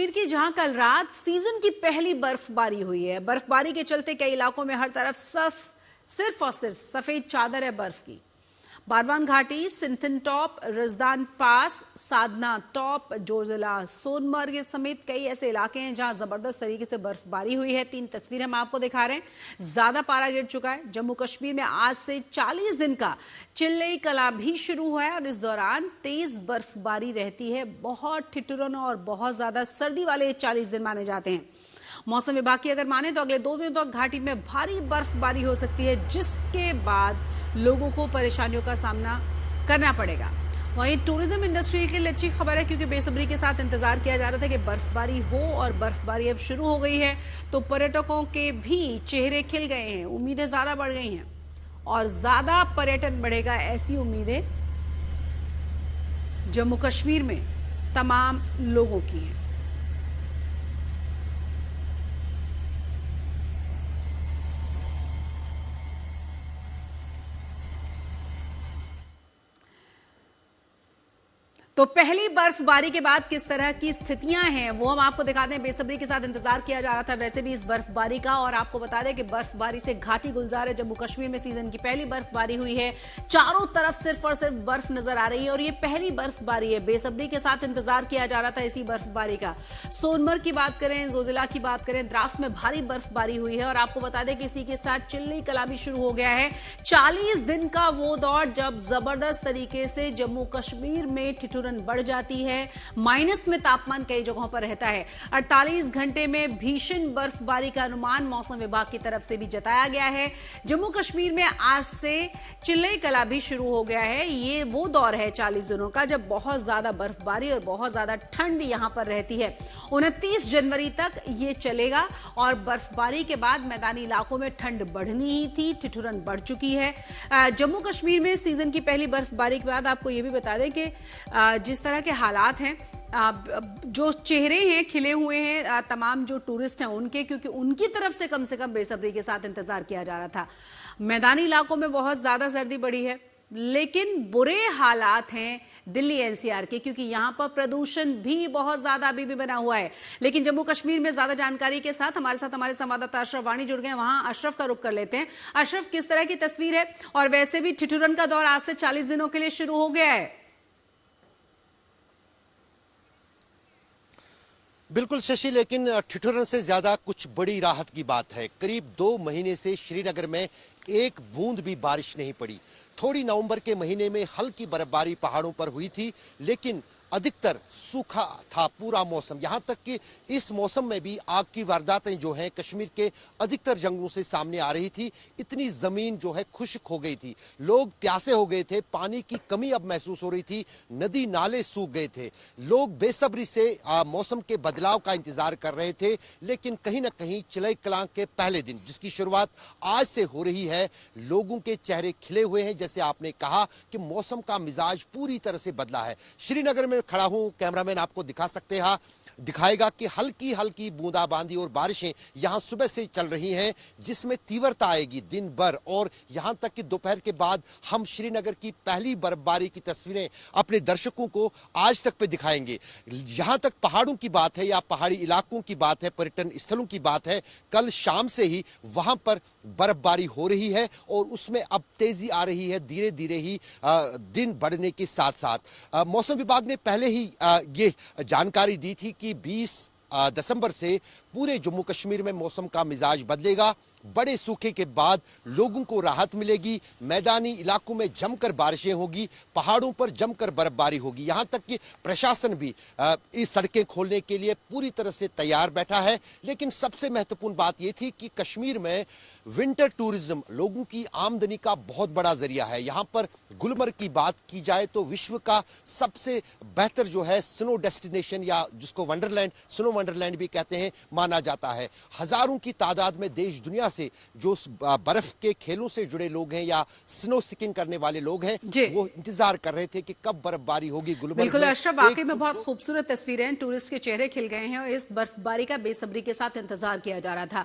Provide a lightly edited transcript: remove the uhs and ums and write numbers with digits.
कश्मीर की जहां कल रात सीजन की पहली बर्फबारी हुई है। बर्फबारी के चलते कई इलाकों में हर तरफ सिर्फ और सिर्फ सफेद चादर है बर्फ की। बारवान घाटी, सिंथन टॉप, रजदान पास, साधना टॉप, जोजिला, सोनमर्ग समेत कई ऐसे इलाके हैं जहां जबरदस्त तरीके से बर्फबारी हुई है। 3 तस्वीरें हम आपको दिखा रहे हैं। ज्यादा पारा गिर चुका है। जम्मू कश्मीर में आज से 40 दिन का चिल्लई कला भी शुरू हुआ है और इस दौरान तेज बर्फबारी रहती है। बहुत ठिठुरन और बहुत ज्यादा सर्दी वाले 40 दिन माने जाते हैं। मौसम विभाग की अगर माने तो अगले 2 दिनों तक घाटी में भारी बर्फबारी हो सकती है, जिसके बाद लोगों को परेशानियों का सामना करना पड़ेगा। वहीं टूरिज्म इंडस्ट्री के लिए अच्छी खबर है, क्योंकि बेसब्री के साथ इंतजार किया जा रहा था कि बर्फबारी हो और बर्फबारी अब शुरू हो गई है तो पर्यटकों के भी चेहरे खिल गए हैं, उम्मीदें ज्यादा बढ़ गई हैं और ज्यादा पर्यटन बढ़ेगा, ऐसी उम्मीदें जम्मू कश्मीर में तमाम लोगों की हैं। तो पहली बर्फबारी के बाद किस तरह की स्थितियां हैं वो हम आपको दिखाते हैं। बेसब्री के साथ इंतजार किया जा रहा था वैसे भी इस बर्फबारी का, और आपको बता दें कि बर्फबारी से घाटी गुलजार है। जम्मू कश्मीर में सीजन की पहली बर्फबारी हुई है। चारों तरफ सिर्फ और सिर्फ बर्फ नजर आ रही है और ये पहली बर्फबारी है। बेसब्री के साथ इंतजार किया जा रहा था इसी बर्फबारी का। सोनमर्ग की बात करें, जोजिला की बात करें, द्रास में भारी बर्फबारी हुई है और आपको बता दें कि इसी के साथ चिल्लई कला भी शुरू हो गया है। 40 दिन का वो दौर जब जबरदस्त तरीके से जम्मू कश्मीर में ठिठुरन बढ़ जाती है। माइनस में तापमान कई जगहों पर रहता है। 48 घंटे में भीषण बर्फबारी का अनुमान मौसम विभाग की तरफ से भी जताया गया है। जम्मू कश्मीर में आज से चिल्लई कला भी शुरू हो गया है। ये वो दौर है 40 दिनों का जब बहुत ज्यादा बर्फबारी और बहुत ज्यादा ठंड यहां पर रहती है। 29 जनवरी तक ये चलेगा और बर्फबारी के बाद मैदानी इलाकों में ठंड बढ़नी ही थी, ठिठुरन बढ़ चुकी है। जम्मू कश्मीर में सीजन की पहली बर्फबारी के बाद आपको यह भी बता दें कि जिस तरह के हालात हैं, जो चेहरे हैं खिले हुए हैं तमाम जो टूरिस्ट हैं उनके, क्योंकि उनकी तरफ से कम बेसब्री के साथ इंतजार किया जा रहा था। मैदानी इलाकों में बहुत ज्यादा सर्दी बढ़ी है, लेकिन बुरे हालात हैं दिल्ली एनसीआर के, क्योंकि यहां पर प्रदूषण भी बहुत ज्यादा अभी भी बना हुआ है। लेकिन जम्मू कश्मीर में ज्यादा जानकारी के साथ हमारे संवाददाता अशरफ वाणी जुड़ गए। वहां अशरफ का रुख कर लेते हैं। अशरफ, किस तरह की तस्वीर है? और वैसे भी ठिठुरन का दौर आज से 40 दिनों के लिए शुरू हो गया है। बिल्कुल शशि, लेकिन ठिठुरन से ज्यादा कुछ बड़ी राहत की बात है। करीब 2 महीने से श्रीनगर में एक बूंद भी बारिश नहीं पड़ी। थोड़ी नवंबर के महीने में हल्की बर्फबारी पहाड़ों पर हुई थी, लेकिन अधिकतर सूखा था पूरा मौसम। यहां तक कि इस मौसम में भी आग की वारदातें जो हैं कश्मीर के अधिकतर जंगलों से सामने आ रही थी। इतनी जमीन जो है खुश्क हो गई थी, लोग प्यासे हो गए थे, पानी की कमी अब महसूस हो रही थी, नदी नाले सूख गए थे। लोग बेसब्री से मौसम के बदलाव का इंतजार कर रहे थे। लेकिन कहीं ना कहीं चिल्लई कलां के पहले दिन, जिसकी शुरुआत आज से हो रही है, लोगों के चेहरे खिले हुए हैं। जैसे आपने कहा कि मौसम का मिजाज पूरी तरह से बदला है। श्रीनगर में खड़ा हूं, कैमरामैन आपको दिखाएगा कि हल्की हल्की बूंदाबांदी और बारिशें यहां सुबह से चल रही हैं, जिसमें तीव्रता आएगी दिन भर। और यहां तक कि दोपहर के बाद हम श्रीनगर की पहली बर्फबारी की तस्वीरें अपने दर्शकों को आज तक पे दिखाएंगे। यहां तक पहाड़ों की बात है या पहाड़ी इलाकों की बात है, पर्यटन स्थलों की बात है, कल शाम से ही वहां पर बर्फबारी हो रही है और उसमें अब तेजी आ रही है धीरे धीरे ही दिन बढ़ने के साथ साथ। मौसम विभाग ने पहले ही ये जानकारी दी थी कि 20 दिसंबर से पूरे जम्मू कश्मीर में मौसम का मिजाज बदलेगा। बड़े सूखे के बाद लोगों को राहत मिलेगी। मैदानी इलाकों में जमकर बारिशें होगी, पहाड़ों पर जमकर बर्फबारी होगी। यहां तक कि प्रशासन भी इस सड़कें खोलने के लिए पूरी तरह से तैयार बैठा है। लेकिन सबसे महत्वपूर्ण बात यह थी कि कश्मीर में विंटर टूरिज्म लोगों की आमदनी का बहुत बड़ा जरिया है। यहां पर गुलमर्ग की बात की जाए तो विश्व का सबसे बेहतर जो है स्नो डेस्टिनेशन, या जिसको वंडरलैंड, स्नो वंडरलैंड भी कहते हैं, माना जाता है। हजारों की तादाद में देश दुनिया से जो बर्फ के खेलों से जुड़े लोग हैं या स्नो स्कीइंग करने वाले लोग हैं, वो इंतजार कर रहे थे कि कब बर्फबारी होगी गुलमर्ग में। बिल्कुल अशरफ, वाकई में बहुत खूबसूरत तस्वीरें हैं। टूरिस्ट के चेहरे खिल गए हैं और इस बर्फबारी का बेसब्री के साथ इंतजार किया जा रहा था।